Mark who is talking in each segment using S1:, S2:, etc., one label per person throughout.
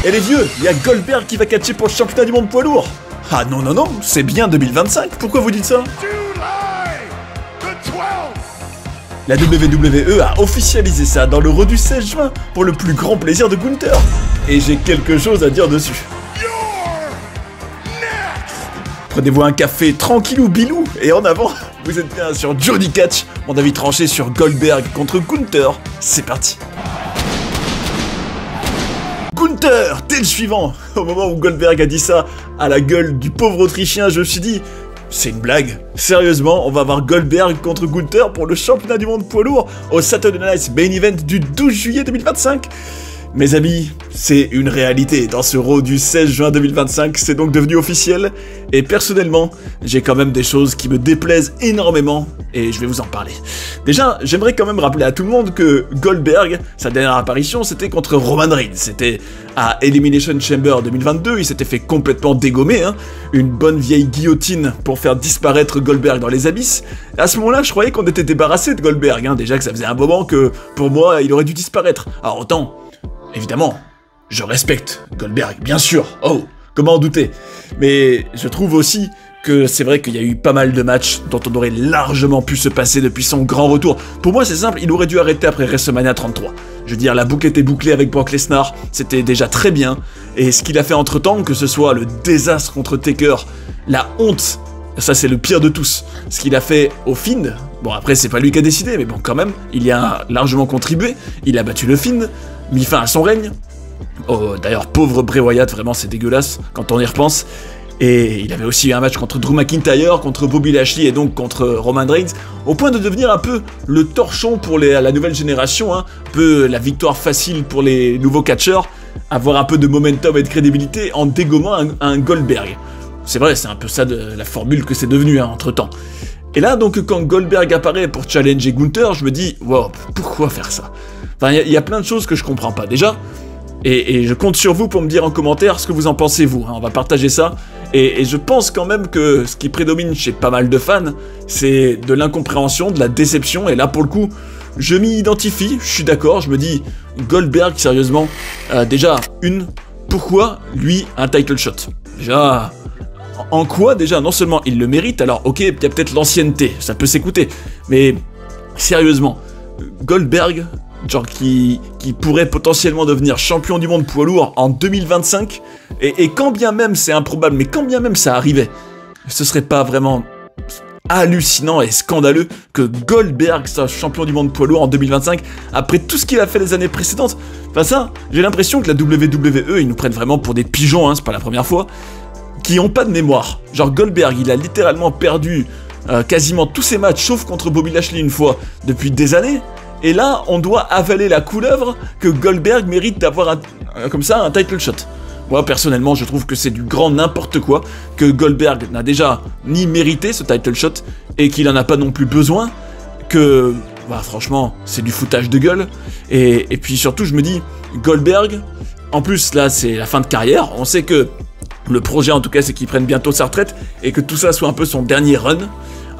S1: Et les vieux, il y a Goldberg qui va catcher pour le championnat du monde poids lourd. Ah non, non, non, c'est bien 2025, pourquoi vous dites ça? La WWE a officialisé ça dans le Raw du 16 juin pour le plus grand plaisir de Gunther. Et j'ai quelque chose à dire dessus. Prenez-vous un café tranquillou bilou et en avant, vous êtes bien sur Johnny Catch, mon avis tranché sur Goldberg contre Gunther. C'est parti. Gunther, t'es le suivant. Au moment où Goldberg a dit ça à la gueule du pauvre Autrichien, je me suis dit, c'est une blague. Sérieusement, on va avoir Goldberg contre Gunther pour le championnat du monde poids lourd au Saturday Night Main Event du 12 juillet 2025. Mes amis, c'est une réalité. Dans ce Raw du 16 juin 2025, c'est donc devenu officiel. Et personnellement, j'ai quand même des choses qui me déplaisent énormément. Et je vais vous en parler. Déjà, j'aimerais quand même rappeler à tout le monde que Goldberg, sa dernière apparition, c'était contre Roman Reigns. C'était à Elimination Chamber 2022, il s'était fait complètement dégommer. Une bonne vieille guillotine pour faire disparaître Goldberg dans les abysses. Et à ce moment-là, je croyais qu'on était débarrassé de Goldberg. Déjà que ça faisait un moment que, pour moi, il aurait dû disparaître. Alors autant... Évidemment, je respecte Goldberg, bien sûr, oh, comment en douter. Mais je trouve aussi que c'est vrai qu'il y a eu pas mal de matchs dont on aurait largement pu se passer depuis son grand retour. Pour moi, c'est simple, il aurait dû arrêter après WrestleMania 33. Je veux dire, la boucle était bouclée avec Brock Lesnar, c'était déjà très bien, et ce qu'il a fait entre-temps, que ce soit le désastre contre Taker, la honte, ça c'est le pire de tous, ce qu'il a fait au Fiend, bon après c'est pas lui qui a décidé, mais bon quand même, il y a largement contribué, il a battu le Fiend, mis fin à son règne. Oh, d'ailleurs, pauvre Bray Wyatt, vraiment c'est dégueulasse quand on y repense. Et il avait aussi eu un match contre Drew McIntyre, contre Bobby Lashley et donc contre Roman Reigns, au point de devenir un peu le torchon pour la nouvelle génération, un peu la victoire facile pour les nouveaux catcheurs, avoir un peu de momentum et de crédibilité en dégommant un Goldberg. C'est vrai, c'est un peu ça de la formule que c'est devenu entre temps. Et là, donc, quand Goldberg apparaît pour challenger Gunther, je me dis, wow, pourquoi faire ça? Enfin, il y a plein de choses que je comprends pas. Déjà, et je compte sur vous pour me dire en commentaire ce que vous en pensez, vous. On va partager ça. Et je pense quand même que ce qui prédomine chez pas mal de fans, c'est de l'incompréhension, de la déception. Et là, pour le coup, je m'y identifie, je suis d'accord. Je me dis, Goldberg, sérieusement, déjà, pourquoi, lui, un title shot? Déjà... En quoi, déjà, non seulement il le mérite, alors ok, il y a peut-être l'ancienneté, ça peut s'écouter, mais sérieusement, Goldberg, genre qui pourrait potentiellement devenir champion du monde poids lourd en 2025, et quand bien même c'est improbable, mais quand bien même ça arrivait, ce serait pas vraiment hallucinant et scandaleux que Goldberg soit champion du monde poids lourd en 2025, après tout ce qu'il a fait les années précédentes. Enfin ça, j'ai l'impression que la WWE, ils nous prennent vraiment pour des pigeons, c'est pas la première fois, qui ont pas de mémoire. Genre Goldberg, il a littéralement perdu quasiment tous ses matchs, sauf contre Bobby Lashley une fois, depuis des années, et là, on doit avaler la couleuvre que Goldberg mérite d'avoir comme ça un title shot. Moi, personnellement, je trouve que c'est du grand n'importe quoi, que Goldberg n'a déjà ni mérité ce title shot, et qu'il en a pas non plus besoin, que, bah franchement, c'est du foutage de gueule, et puis surtout, je me dis, Goldberg, en plus, là, c'est la fin de carrière, on sait que le projet, en tout cas, c'est qu'il prenne bientôt sa retraite et que tout ça soit un peu son dernier run.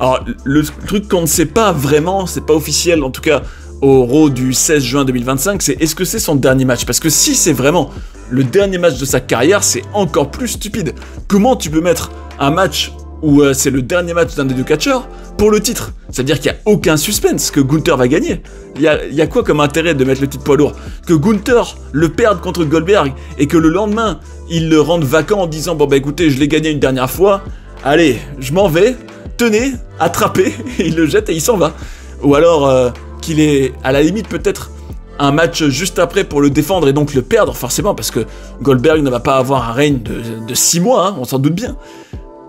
S1: Alors, le truc qu'on ne sait pas vraiment, c'est pas officiel, en tout cas, au Raw du 16 juin 2025, c'est est-ce que c'est son dernier match? Parce que si c'est vraiment le dernier match de sa carrière, c'est encore plus stupide. Comment tu peux mettre un match où c'est le dernier match d'un des deux catcheurs pour le titre? C'est-à-dire qu'il n'y a aucun suspense, que Gunther va gagner. Il y a quoi comme intérêt de mettre le titre poids lourd? Que Gunther le perde contre Goldberg et que le lendemain, il le rende vacant en disant « Bon bah écoutez, je l'ai gagné une dernière fois, allez, je m'en vais, tenez, attrapez », il le jette et il s'en va. Ou alors qu'il ait à la limite peut-être un match juste après pour le défendre et donc le perdre forcément, parce que Goldberg ne va pas avoir un règne de 6 mois, on s'en doute bien.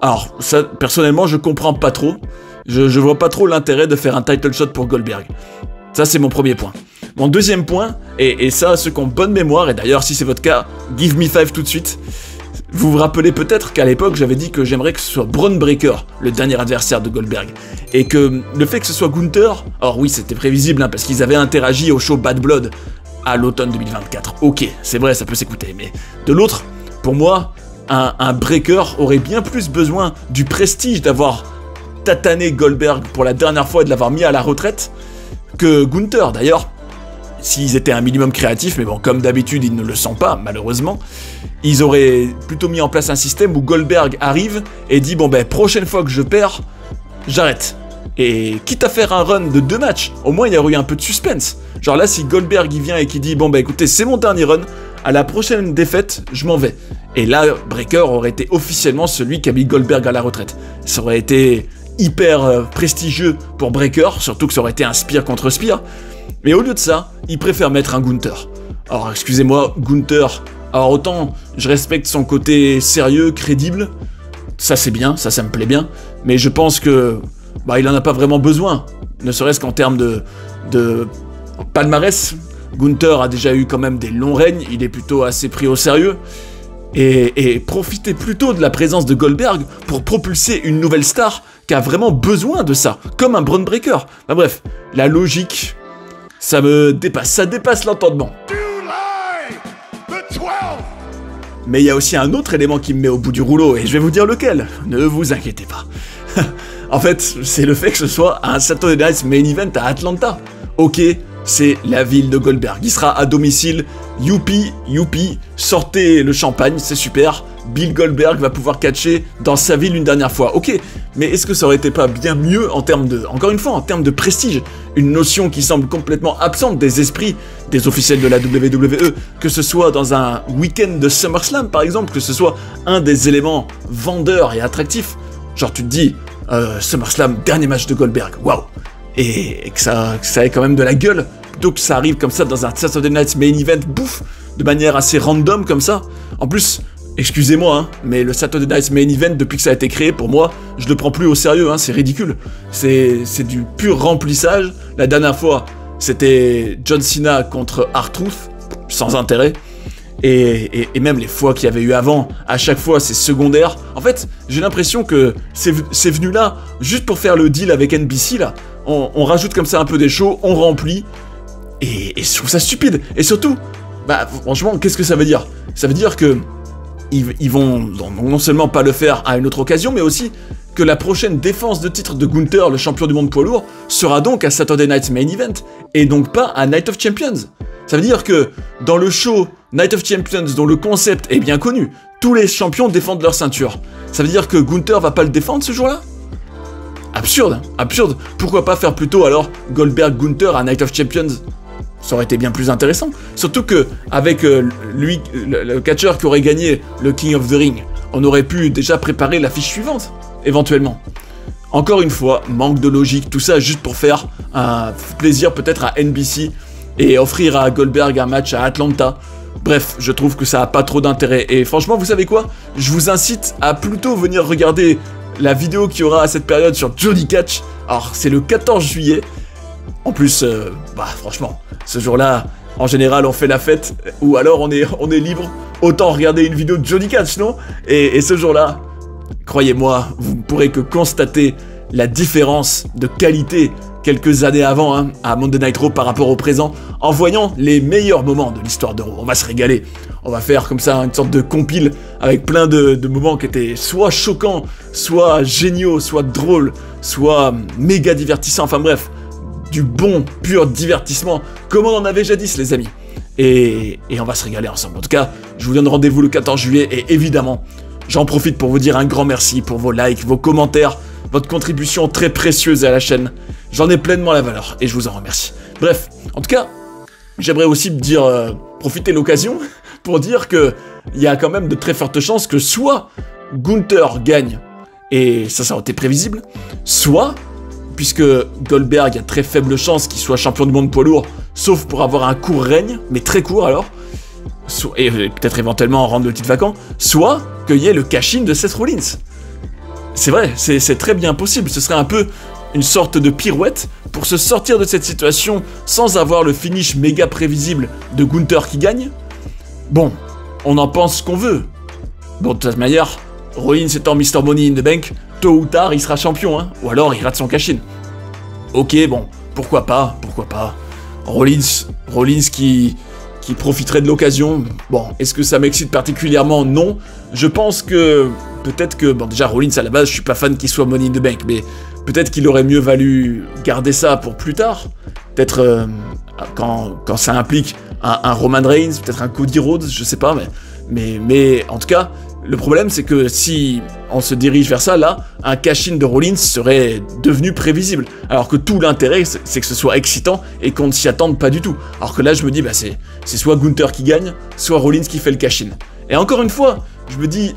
S1: Alors, ça, personnellement, je comprends pas trop. Je vois pas trop l'intérêt de faire un title shot pour Goldberg. Ça, c'est mon premier point. Mon deuxième point, et ça, ceux qui ont bonne mémoire, et d'ailleurs, si c'est votre cas, give me 5 tout de suite. Vous vous rappelez peut-être qu'à l'époque, j'avais dit que j'aimerais que ce soit Bron Breakker, le dernier adversaire de Goldberg. Et que le fait que ce soit Gunther, alors oui, c'était prévisible, parce qu'ils avaient interagi au show Bad Blood à l'automne 2024. Ok, c'est vrai, ça peut s'écouter, mais de l'autre, pour moi, un Breakker aurait bien plus besoin du prestige d'avoir tatané Goldberg pour la dernière fois et de l'avoir mis à la retraite que Gunther. D'ailleurs, s'ils étaient un minimum créatifs, mais bon, comme d'habitude, ils ne le sont pas, malheureusement, ils auraient plutôt mis en place un système où Goldberg arrive et dit « Bon ben, prochaine fois que je perds, j'arrête ». Et quitte à faire un run de 2 matchs, au moins il y aurait eu un peu de suspense. Genre là, si Goldberg il vient et qu'il dit « Bon ben écoutez, c'est mon dernier run, à la prochaine défaite, je m'en vais ». Et là, Breakker aurait été officiellement celui qui a mis Goldberg à la retraite. Ça aurait été hyper prestigieux pour Breakker, surtout que ça aurait été un spear contre spear. Mais au lieu de ça, il préfère mettre un Gunther. Alors excusez-moi, Gunther, alors autant je respecte son côté sérieux, crédible, ça c'est bien, ça me plaît bien, mais je pense que bah, il en a pas vraiment besoin, ne serait-ce qu'en termes de palmarès. Gunther a déjà eu quand même des longs règnes, il est plutôt assez pris au sérieux, et profitez plutôt de la présence de Goldberg pour propulser une nouvelle star qui a vraiment besoin de ça, comme un Bron Breakker. Enfin bref, la logique, ça dépasse l'entendement. Mais il y a aussi un autre élément qui me met au bout du rouleau, et je vais vous dire lequel, ne vous inquiétez pas. En fait, c'est le fait que ce soit un Saturday Night Main Event à Atlanta. Ok, c'est la ville de Goldberg, il sera à domicile, youpi, sortez le champagne, c'est super, Bill Goldberg va pouvoir catcher dans sa ville une dernière fois, ok, mais est-ce que ça aurait été pas bien mieux en termes de, encore une fois, en termes de prestige, une notion qui semble complètement absente des esprits des officiels de la WWE, que ce soit dans un week-end de SummerSlam par exemple, que ce soit un des éléments vendeurs et attractifs, genre tu te dis, SummerSlam, dernier match de Goldberg, waouh, et que ça ait quand même de la gueule, plutôt que ça arrive comme ça dans un Saturday Night Main Event, bouffe, de manière assez random comme ça. En plus, excusez-moi, hein, mais le Saturday Night Main Event, depuis que ça a été créé, pour moi, je le prends plus au sérieux, hein, c'est ridicule. C'est du pur remplissage. La dernière fois, c'était John Cena contre R-Truth, sans intérêt. Et même les fois qu'il y avait eu avant, à chaque fois c'est secondaire. En fait, j'ai l'impression que c'est venu là, juste pour faire le deal avec NBC là. On rajoute comme ça un peu des shows, on remplit. Et je trouve ça stupide. Et surtout, bah franchement, qu'est-ce que ça veut dire? Ça veut dire que ils vont non seulement pas le faire à une autre occasion, mais aussi que la prochaine défense de titre de Gunther, le champion du monde poids lourd, sera donc à Saturday Night Main Event, et donc pas à Night of Champions. Ça veut dire que dans le show Night of Champions, dont le concept est bien connu, tous les champions défendent leur ceinture. Ça veut dire que Gunther va pas le défendre ce jour-là? Absurde, hein, absurde. Pourquoi pas faire plutôt alors Goldberg-Gunther à Night of Champions? Ça aurait été bien plus intéressant. Surtout que avec lui, le catcheur qui aurait gagné le King of the Ring, on aurait pu déjà préparer l'affiche suivante, éventuellement. Encore une fois, manque de logique, tout ça juste pour faire un plaisir peut-être à NBC et offrir à Goldberg un match à Atlanta. Bref, je trouve que ça a pas trop d'intérêt. Et franchement, vous savez quoi? Je vous incite à plutôt venir regarder la vidéo qu'il y aura à cette période sur Johnny Catch. Alors, c'est le 14 juillet. En plus, bah franchement, ce jour-là, en général, on fait la fête, ou alors on est libre. Autant regarder une vidéo de Johnny Catch, non? Et ce jour-là, croyez-moi, vous ne pourrez que constater la différence de qualité quelques années avant, hein, à Monday Night Raw par rapport au présent, en voyant les meilleurs moments de l'histoire de Raw. On va se régaler. On va faire comme ça une sorte de compile avec plein de moments qui étaient soit choquants, soit géniaux, soit drôles, soit méga divertissants. Enfin bref, du bon, pur divertissement, comme on en avait jadis, les amis. Et on va se régaler ensemble. En tout cas, je vous donne rendez-vous le 14 juillet et évidemment, j'en profite pour vous dire un grand merci pour vos likes, vos commentaires, votre contribution très précieuse à la chaîne. J'en ai pleinement la valeur et je vous en remercie. Bref, en tout cas, j'aimerais aussi me dire, profiter de l'occasion pour dire que il y a quand même de très fortes chances que soit Gunther gagne, et ça aurait été prévisible, soit, puisque Goldberg a très faible chance qu'il soit champion du monde poids lourd, sauf pour avoir un court règne, mais très court alors, et peut-être éventuellement rendre le titre vacant, soit qu'il y ait le cash-in de Seth Rollins. C'est vrai, c'est très bien possible, ce serait un peu une sorte de pirouette pour se sortir de cette situation sans avoir le finish méga prévisible de Gunther qui gagne. Bon, on en pense ce qu'on veut. Bon, de toute manière, Rollins étant Mr. Money in the Bank, tôt ou tard il sera champion, hein, ou alors il rate son cash-in. Ok, bon, pourquoi pas. Rollins qui profiterait de l'occasion. Bon, est-ce que ça m'excite particulièrement? Non. Je pense que peut-être que, bon déjà Rollins à la base je suis pas fan qu'il soit Money in the Bank, mais Peut-être qu'il aurait mieux valu garder ça pour plus tard. Peut-être quand ça implique un Roman Reigns, peut-être un Cody Rhodes, je sais pas, mais en tout cas, le problème c'est que si on se dirige vers ça, là, un cash-in de Rollins serait devenu prévisible. Alors que tout l'intérêt, c'est que ce soit excitant et qu'on ne s'y attende pas du tout. Alors que là, je me dis, bah c'est soit Gunther qui gagne, soit Rollins qui fait le cash-in. Et encore une fois, je me dis,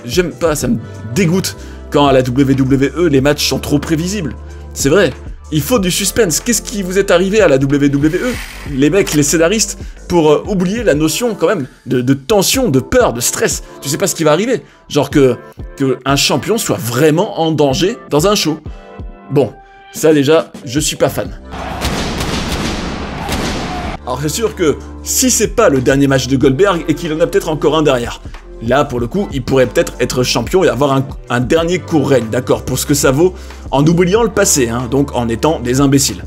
S1: j'aime pas, ça me dégoûte quand à la WWE, les matchs sont trop prévisibles. C'est vrai. Il faut du suspense. Qu'est-ce qui vous est arrivé à la WWE? Les mecs, les scénaristes, pour oublier la notion quand même de tension, de peur, de stress. Tu sais pas ce qui va arriver. Genre que un champion soit vraiment en danger dans un show. Bon, ça déjà, je suis pas fan. Alors c'est sûr que si c'est pas le dernier match de Goldberg et qu'il en a peut-être encore un derrière, là, pour le coup, il pourrait peut-être être champion et avoir un dernier court règne, d'accord, pour ce que ça vaut, en oubliant le passé, hein, donc en étant des imbéciles.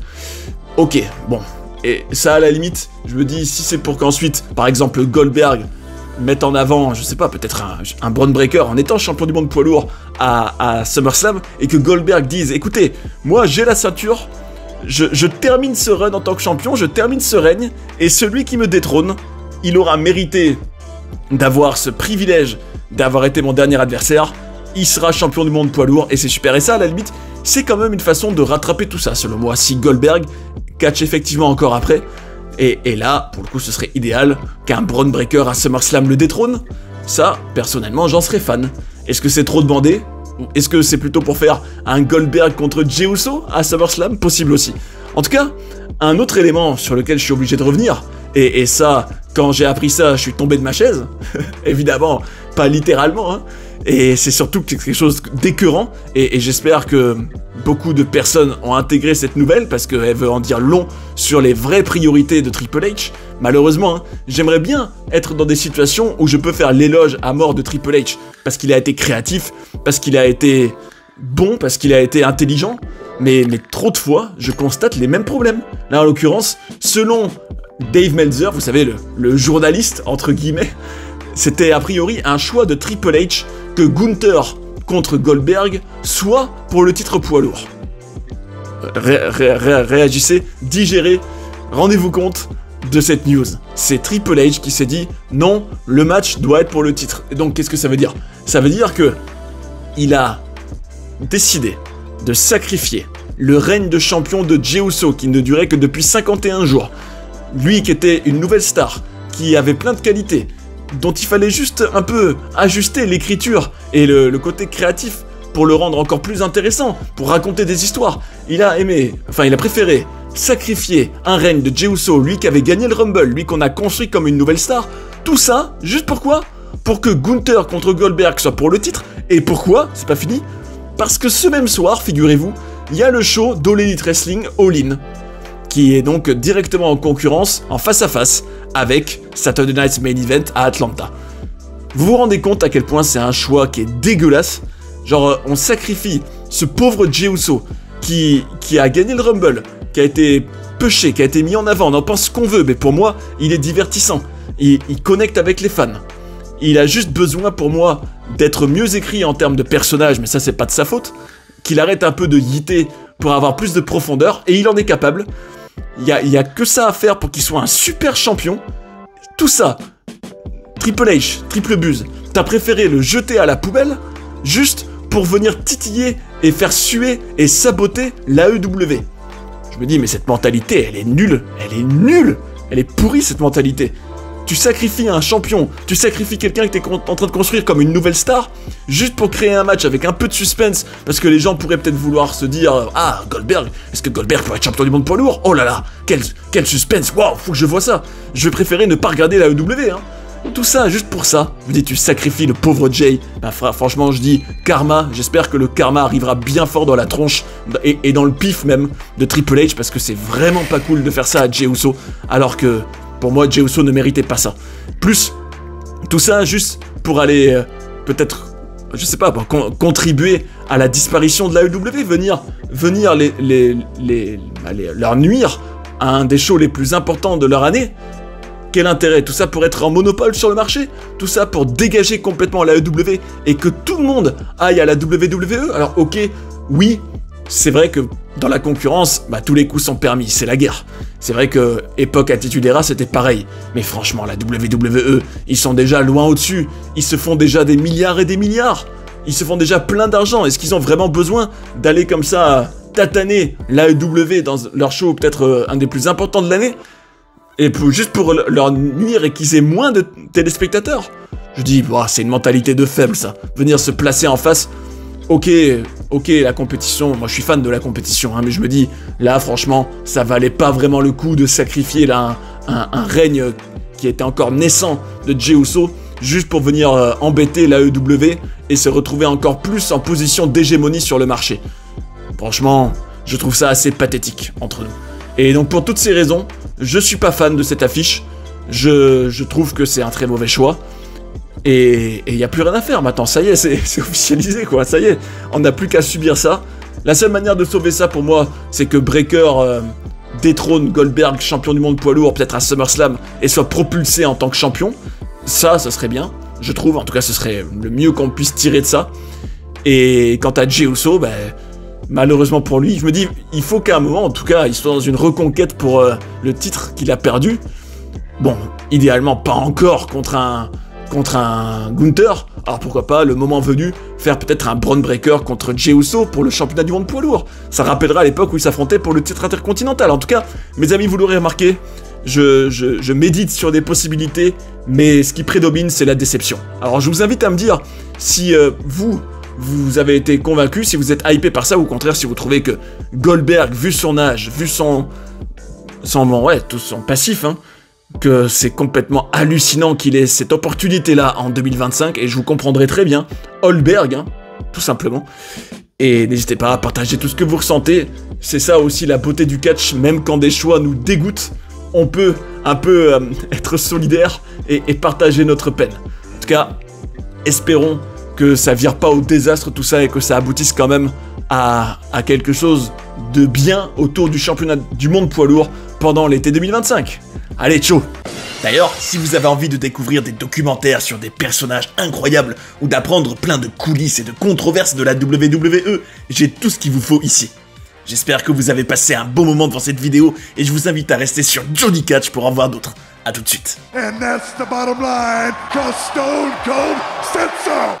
S1: Ok, bon, et ça, à la limite, je me dis, si c'est pour qu'ensuite, par exemple, Goldberg mette en avant, je sais pas, peut-être un Braun Breaker en étant champion du monde poids lourd à SummerSlam, et que Goldberg dise, écoutez, moi, j'ai la ceinture, je termine ce run en tant que champion, je termine ce règne, et celui qui me détrône, il aura mérité d'avoir ce privilège d'avoir été mon dernier adversaire, il sera champion du monde poids lourd et c'est super. Et ça, à la limite, c'est quand même une façon de rattraper tout ça, selon moi, si Goldberg catch effectivement encore après. Et là, pour le coup, ce serait idéal qu'un Braun Breaker à SummerSlam le détrône. Ça, personnellement, j'en serais fan. Est-ce que c'est trop demandé? Est-ce que c'est plutôt pour faire un Goldberg contre Jey Uso à SummerSlam? Possible aussi. En tout cas, un autre élément sur lequel je suis obligé de revenir, et ça, quand j'ai appris ça, je suis tombé de ma chaise. Évidemment, pas littéralement, hein. Et c'est surtout quelque chose d'écœurant, et j'espère que beaucoup de personnes ont intégré cette nouvelle, parce qu'elle veut en dire long sur les vraies priorités de Triple H. Malheureusement, hein, j'aimerais bien être dans des situations où je peux faire l'éloge à mort de Triple H, parce qu'il a été créatif, parce qu'il a été bon, parce qu'il a été intelligent, mais trop de fois, je constate les mêmes problèmes. Là, en l'occurrence, selon Dave Meltzer, vous savez, le journaliste, entre guillemets, c'était a priori un choix de Triple H que Gunther contre Goldberg soit pour le titre poids lourd. Réagissez, digérez, rendez-vous compte de cette news. C'est Triple H qui s'est dit non, le match doit être pour le titre. Et donc qu'est-ce que ça veut dire? Ça veut dire que il a décidé de sacrifier le règne de champion de Jey Uso qui ne durait que depuis 51 jours. Lui qui était une nouvelle star, qui avait plein de qualités, dont il fallait juste un peu ajuster l'écriture et le côté créatif pour le rendre encore plus intéressant, pour raconter des histoires. Il a préféré sacrifier un règne de Jey Uso, lui qui avait gagné le Rumble, lui qu'on a construit comme une nouvelle star. Tout ça, juste pourquoi? Pour que Gunther contre Goldberg soit pour le titre. Et pourquoi? C'est pas fini. Parce que ce même soir, figurez-vous, il y a le show d'All Elite Wrestling All In, qui est donc directement en concurrence, en face-à-face, avec Saturday Night's Main Event à Atlanta. Vous vous rendez compte à quel point c'est un choix qui est dégueulasse? Genre, on sacrifie ce pauvre Jey Uso, qui a gagné le Rumble, qui a été pushé, qui a été mis en avant, on en pense ce qu'on veut, mais pour moi, il est divertissant. Il connecte avec les fans. Il a juste besoin, pour moi, d'être mieux écrit en termes de personnage, mais ça, c'est pas de sa faute. Qu'il arrête un peu de yitter pour avoir plus de profondeur, et il en est capable. Il y a que ça à faire pour qu'il soit un super champion. Tout ça, Triple H, Triple Buzz, t'as préféré le jeter à la poubelle juste pour venir titiller et faire suer et saboter l'AEW. Je me dis, mais cette mentalité, elle est nulle, elle est pourrie cette mentalité. Tu sacrifies un champion, tu sacrifies quelqu'un que t'es en train de construire comme une nouvelle star, juste pour créer un match avec un peu de suspense, parce que les gens pourraient peut-être vouloir se dire, ah, Goldberg, est-ce que Goldberg pourrait être champion du monde poids lourd? Oh là là, quel suspense, waouh, faut que je vois ça. Je vais préférer ne pas regarder la AEW, hein. Tout ça, juste pour ça, je me dis, tu sacrifies le pauvre Jey. Ben, franchement, je dis, karma, j'espère que le karma arrivera bien fort dans la tronche, et dans le pif même, de Triple H, parce que c'est vraiment pas cool de faire ça à Jey Uso, alors que, pour moi, Jey Uso ne méritait pas ça. Plus, tout ça juste pour aller, peut-être, je sais pas, contribuer à la disparition de la AEW, venir leur nuire à un des shows les plus importants de leur année. Quel intérêt? Tout ça pour être en monopole sur le marché? Tout ça pour dégager complètement la AEW et que tout le monde aille à la WWE? Alors ok, oui, c'est vrai que dans la concurrence, bah, tous les coups sont permis, c'est la guerre. C'est vrai que époque Attitude Era, c'était pareil. Mais franchement, la WWE, ils sont déjà loin au-dessus. Ils se font déjà des milliards et des milliards. Ils se font déjà plein d'argent. Est-ce qu'ils ont vraiment besoin d'aller comme ça tataner l'AEW dans leur show, peut-être un des plus importants de l'année, et juste pour leur nuire et qu'ils aient moins de téléspectateurs? Je dis, bah, c'est une mentalité de faible, ça. Venir se placer en face. Ok, la compétition, moi je suis fan de la compétition, hein, mais je me dis, là franchement, ça valait pas vraiment le coup de sacrifier là un règne qui était encore naissant de Jey Uso, juste pour venir embêter l'AEW et se retrouver encore plus en position d'hégémonie sur le marché. Franchement, je trouve ça assez pathétique entre nous. Et donc pour toutes ces raisons, je suis pas fan de cette affiche, je trouve que c'est un très mauvais choix. Et il n'y a plus rien à faire maintenant, ça y est, c'est officialisé quoi, ça y est, on n'a plus qu'à subir ça. La seule manière de sauver ça pour moi, c'est que Breaker détrône Goldberg, champion du monde poids lourd, peut-être à SummerSlam, et soit propulsé en tant que champion. Ça serait bien, je trouve, en tout cas ce serait le mieux qu'on puisse tirer de ça. Et quant à Jey Uso, ben, malheureusement pour lui, je me dis, il faut qu'à un moment, en tout cas, il soit dans une reconquête pour le titre qu'il a perdu. Bon, idéalement pas encore contre un Gunther, alors pourquoi pas, le moment venu, faire peut-être un Bron Breakker contre Jey Uso pour le championnat du monde poids lourd. Ça rappellera l'époque où ils s'affrontaient pour le titre intercontinental. En tout cas, mes amis, vous l'aurez remarqué, je médite sur des possibilités, mais ce qui prédomine, c'est la déception. Alors je vous invite à me dire si vous avez été convaincu, si vous êtes hypé par ça, ou au contraire, si vous trouvez que Goldberg, vu son âge, vu tout son passif, hein, que c'est complètement hallucinant qu'il ait cette opportunité-là en 2025, et je vous comprendrai très bien. Goldberg, hein, tout simplement. Et n'hésitez pas à partager tout ce que vous ressentez. C'est ça aussi la beauté du catch, même quand des choix nous dégoûtent, on peut un peu être solidaire et partager notre peine. En tout cas, espérons que ça vire pas au désastre tout ça et que ça aboutisse quand même à quelque chose de bien autour du championnat du monde poids lourd pendant l'été 2025. Allez, ciao! D'ailleurs, si vous avez envie de découvrir des documentaires sur des personnages incroyables ou d'apprendre plein de coulisses et de controverses de la WWE, j'ai tout ce qu'il vous faut ici. J'espère que vous avez passé un bon moment devant cette vidéo et je vous invite à rester sur Johnny Catch pour en voir d'autres. A tout de suite. And that's the bottom line, 'cause Stone Cold said so.